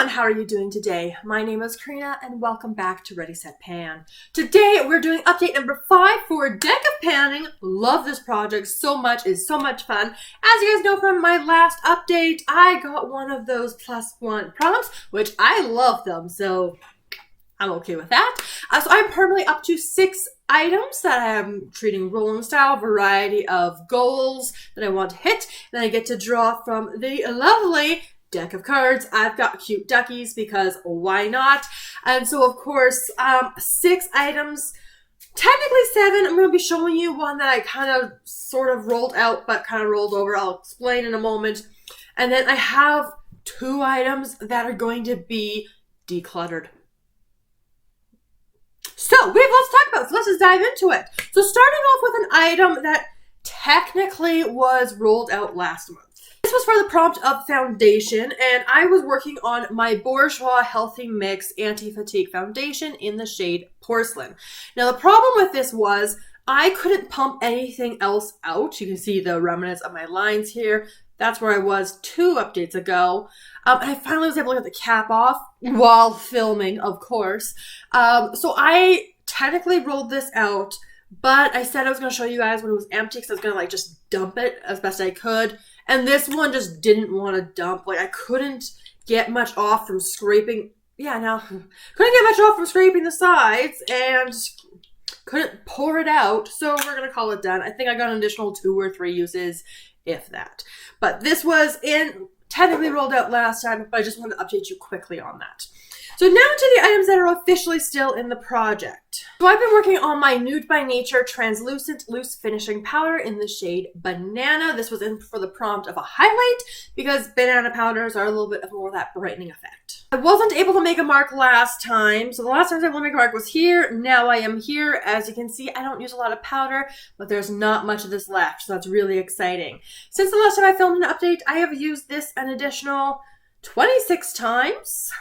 everyone, how are you doing today? My name is Karina and welcome back to Ready Set Pan. Today we're doing update number 5 for Deck of Panning. Love this project so much, it's so much fun. As you guys know from my last update, I got one of those +1 prompts, which I love them, so I'm okay with that. So I'm permanently up to 6 items that I am treating rolling style, variety of goals that I want to hit. Then I get to draw from the lovely deck of cards. I've got cute duckies because why not? And so of course, 6 items, technically 7. I'm going to be showing you one that I kind of sort of rolled out but kind of rolled over. I'll explain in a moment. And then I have 2 items that are going to be decluttered. So we have lots to talk about, so let's just dive into it. So starting off with an item that technically was rolled out last month. This was for the prompt of foundation, and I was working on my Bourjois Healthy Mix Anti-Fatigue Foundation in the shade Porcelain. Now the problem with this was I couldn't pump anything else out. You can see the remnants of my lines here. That's where I was 2 updates ago. And I finally was able to get the cap off while filming, of course. So I technically rolled this out, but I said I was going to show you guys when it was empty because I was going to like just dump it as best I could. And this one just didn't want to dump. Like I couldn't get much off from scraping. Yeah, no. Couldn't get much off from scraping the sides and couldn't pour it out. So we're going to call it done. I think I got an additional 2 or 3 uses, if that. But this was technically rolled out last time, but I just wanted to update you quickly on that. So now to the items that are officially still in the project. So I've been working on my Nude by Nature Translucent Loose Finishing Powder in the shade Banana. This was in for the prompt of a highlight because banana powders are a little bit of more of that brightening effect. I wasn't able to make a mark last time, so the last time I was able to make a mark was here. Now I am here. As you can see, I don't use a lot of powder, but there's not much of this left, so that's really exciting. Since the last time I filmed an update, I have used this an additional 26 times.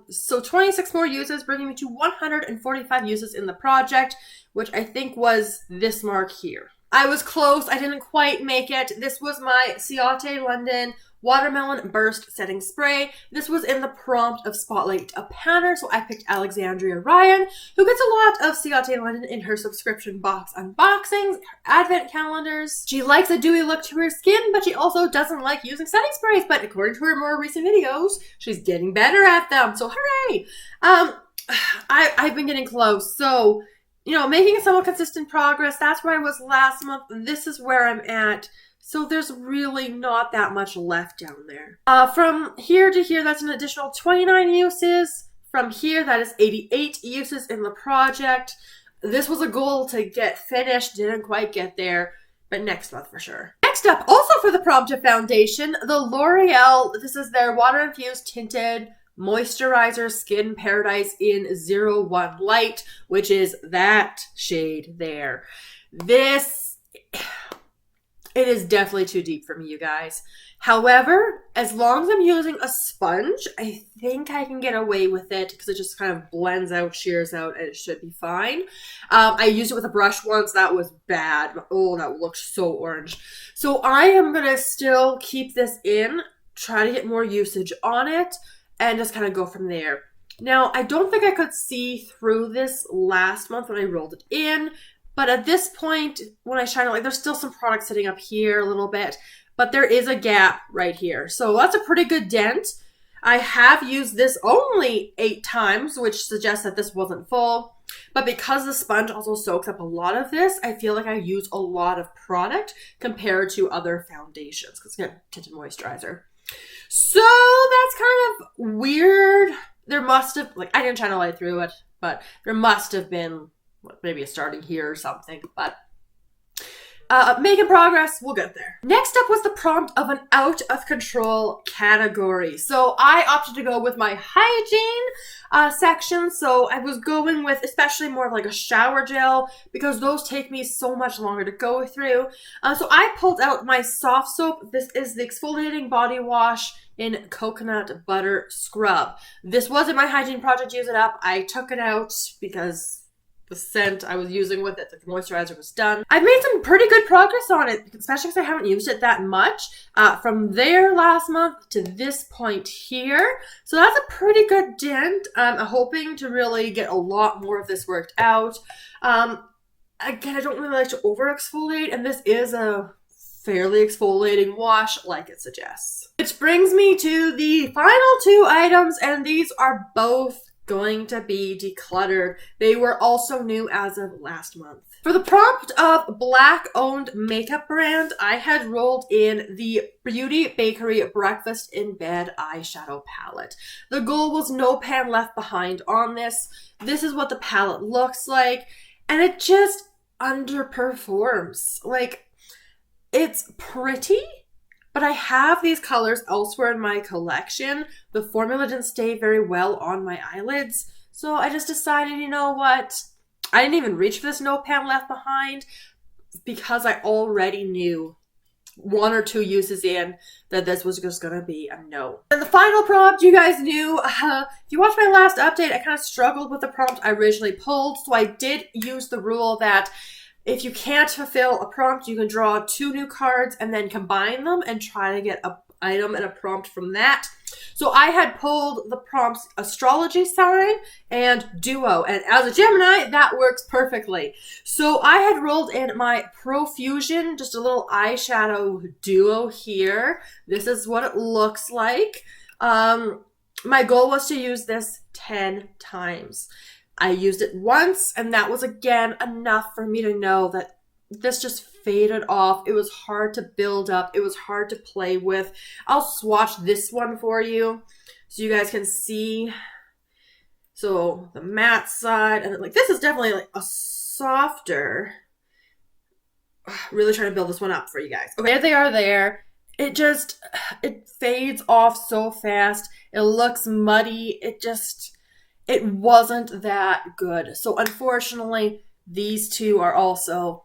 So 26 more uses, bringing me to 145 uses in the project, which I think was this mark here. I was close. I didn't quite make it. This was my Ciate London Watermelon Burst Setting Spray. This was in the prompt of Spotlight a Panner, so I picked Alexandria Ryan, who gets a lot of Ciate London in her subscription box unboxings, her advent calendars. She likes a dewy look to her skin, but she also doesn't like using setting sprays, but according to her more recent videos, she's getting better at them, so hooray! I've been getting close, so, you know, making somewhat consistent progress. That's where I was last month, and this is where I'm at. So there's really not that much left down there. From here to here, that's an additional 29 uses. From here, that is 88 uses in the project. This was a goal to get finished, didn't quite get there, but next month for sure. Next up, also for the prompt of foundation, the L'Oreal, this is their Water-Infused Tinted Moisturizer Skin Paradise in 01 Light, which is that shade there. It is definitely too deep for me, you guys. However, as long as I'm using a sponge, I think I can get away with it because it just kind of blends out, shears out, and it should be fine. I used it with a brush once. That was bad. Oh, that looked so orange. So I am going to still keep this in, try to get more usage on it, and just kind of go from there. Now, I don't think I could see through this last month when I rolled it in. But at this point, when I shine it, like there's still some product sitting up here a little bit, but there is a gap right here. So that's a pretty good dent. I have used this only 8 times, which suggests that this wasn't full. But because the sponge also soaks up a lot of this, I feel like I use a lot of product compared to other foundations because it's got tinted moisturizer. So that's kind of weird. There must have, like, I didn't shine a light through it, but there must have been maybe a starting here or something, but making progress, we'll get there. Next up was the prompt of an out of control category. So I opted to go with my hygiene section. So I was going with especially more of like a shower gel because those take me so much longer to go through. So I pulled out my Softsoap. This is the exfoliating body wash in Coconut Butter Scrub. This wasn't my hygiene project, use it up. I took it out because the scent I was using with it, the moisturizer was done. I've made some pretty good progress on it, especially because I haven't used it that much. From there last month to this point here. So that's a pretty good dent. I'm hoping to really get a lot more of this worked out. Again, I don't really like to over exfoliate, and this is a fairly exfoliating wash like it suggests. Which brings me to the final two items, and these are both going to be decluttered. They were also new as of last month. For the prompt of Black-owned makeup brand, I had rolled in the Bakerie Breakfast in Bed eyeshadow palette. The goal was no pan left behind on this. This is what the palette looks like, and it just underperforms. Like, it's pretty, but I have these colors elsewhere in my collection. The formula didn't stay very well on my eyelids, so I just decided, you know what? I didn't even reach for this no pan left behind because I already knew one or two uses in that this was just gonna be a no. And the final prompt, you guys knew, if you watched my last update, I kind of struggled with the prompt I originally pulled, so I did use the rule that if you can't fulfill a prompt, you can draw 2 new cards and then combine them and try to get an item and a prompt from that. So I had pulled the prompts astrology sign and duo, and as a Gemini, that works perfectly. So I had rolled in my Profusion, just a little eyeshadow duo here. This is what it looks like. My goal was to use this 10 times. I used it once, and that was again enough for me to know that this just faded off. It was hard to build up. It was hard to play with. I'll swatch this one for you so you guys can see. So the matte side, and like this is definitely like a softer. Really trying to build this one up for you guys. Okay, they are there. It fades off so fast. It looks muddy. It wasn't that good. So unfortunately, these two are also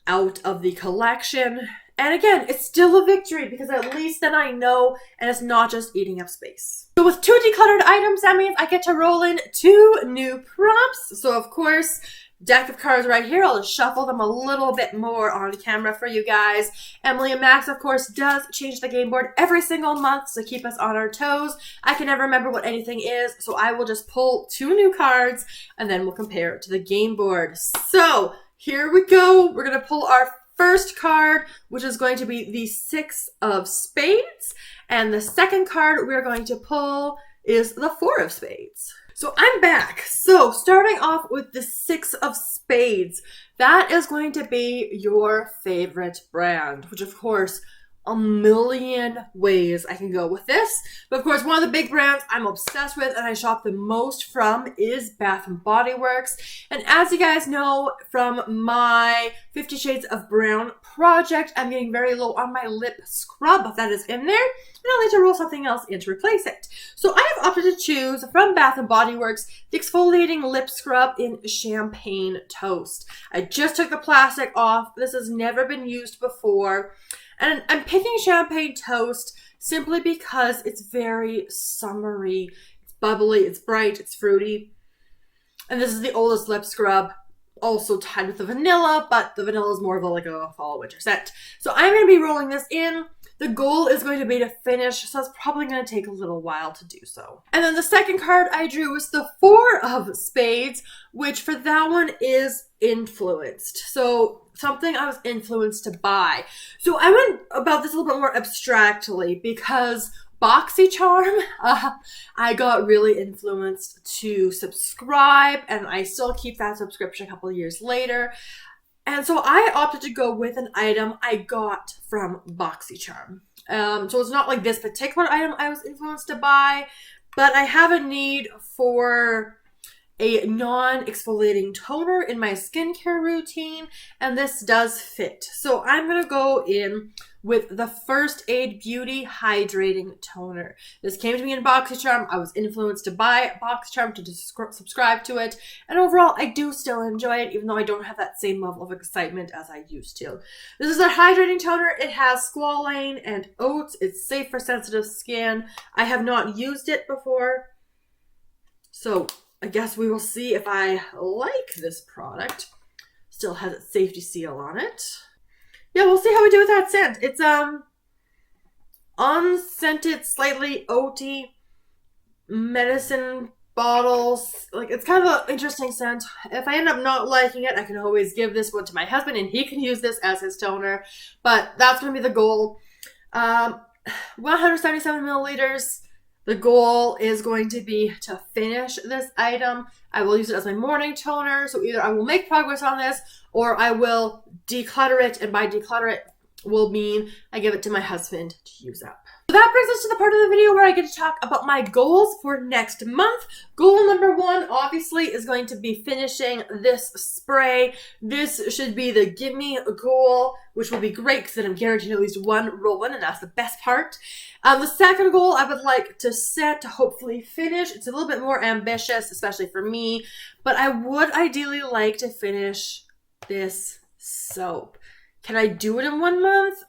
out of the collection. And again, it's still a victory because at least then I know and it's not just eating up space. So with 2 decluttered items, that means I get to roll in 2 new prompts. So of course, deck of cards right here. I'll just shuffle them a little bit more on camera for you guys. Emily and Max, of course, does change the game board every single month to keep us on our toes. I can never remember what anything is, so I will just pull 2 new cards and then we'll compare it to the game board. So here we go. We're going to pull our first card, which is going to be the 6 of spades. And the second card we're going to pull is the 4 of spades. So I'm back. So starting off with the 6 of spades, that is going to be your favorite brand, which of course, a million ways I can go with this. But of course, one of the big brands I'm obsessed with and I shop the most from is Bath & Body Works. And as you guys know from my 50 Shades of Brown project, I'm getting very low on my lip scrub that is in there. And I'll need to roll something else in to replace it. So I have opted to choose from Bath & Body Works the exfoliating lip scrub in Champagne Toast. I just took the plastic off. This has never been used before. And I'm picking Champagne Toast simply because it's very summery. It's bubbly, it's bright, it's fruity. And this is the oldest lip scrub, also tied with the vanilla, but the vanilla is more of like a fall winter scent. So I'm going to be rolling this in. The goal is going to be to finish, so it's probably going to take a little while to do so. And then the second card I drew was the 4 of spades, which for that one is influenced. So something I was influenced to buy. So I went about this a little bit more abstractly because BoxyCharm, I got really influenced to subscribe, and I still keep that subscription a couple of years later. And so I opted to go with an item I got from BoxyCharm. So it's not like this particular item I was influenced to buy, but I have a need for a non-exfoliating toner in my skincare routine, and this does fit. So I'm going to go in with the First Aid Beauty Hydrating Toner. This came to me in BoxyCharm. I was influenced to buy BoxyCharm to subscribe to it, and overall I do still enjoy it, even though I don't have that same level of excitement as I used to. This is a hydrating toner. It has squalane and oats. It's safe for sensitive skin. I have not used it before, so I guess we will see if I like this product. Still has its safety seal on it. Yeah, we'll see how we do with that scent. It's unscented, slightly oaty medicine bottles. Like, it's kind of an interesting scent. If I end up not liking it, I can always give this one to my husband and he can use this as his toner. But that's going to be the goal. 177 milliliters. The goal is going to be to finish this item. I will use it as my morning toner. So either I will make progress on this or I will declutter it. And by declutter it will mean I give it to my husband to use up. So that brings us to the part of the video where I get to talk about my goals for next month. Goal number 1, obviously, is going to be finishing this spray. This should be the gimme goal, which will be great because then I'm guaranteed at least one roll-in, and that's the best part. The second goal I would like to set to hopefully finish. It's a little bit more ambitious, especially for me, but I would ideally like to finish this soap. Can I do it in 1 month?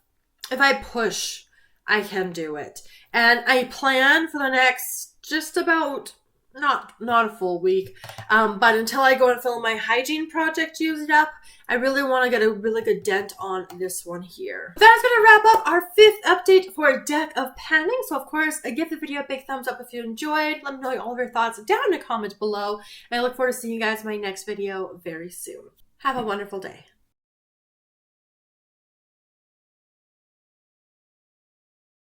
If I push, I can do it. And I plan for the next just about, not a full week, but until I go and film my hygiene project to use it up, I really want to get a really good dent on this one here. That's going to wrap up our 5th update for a deck of panning. So of course, give the video a big thumbs up if you enjoyed. Let me know all of your thoughts down in the comments below. And I look forward to seeing you guys in my next video very soon. Have a wonderful day.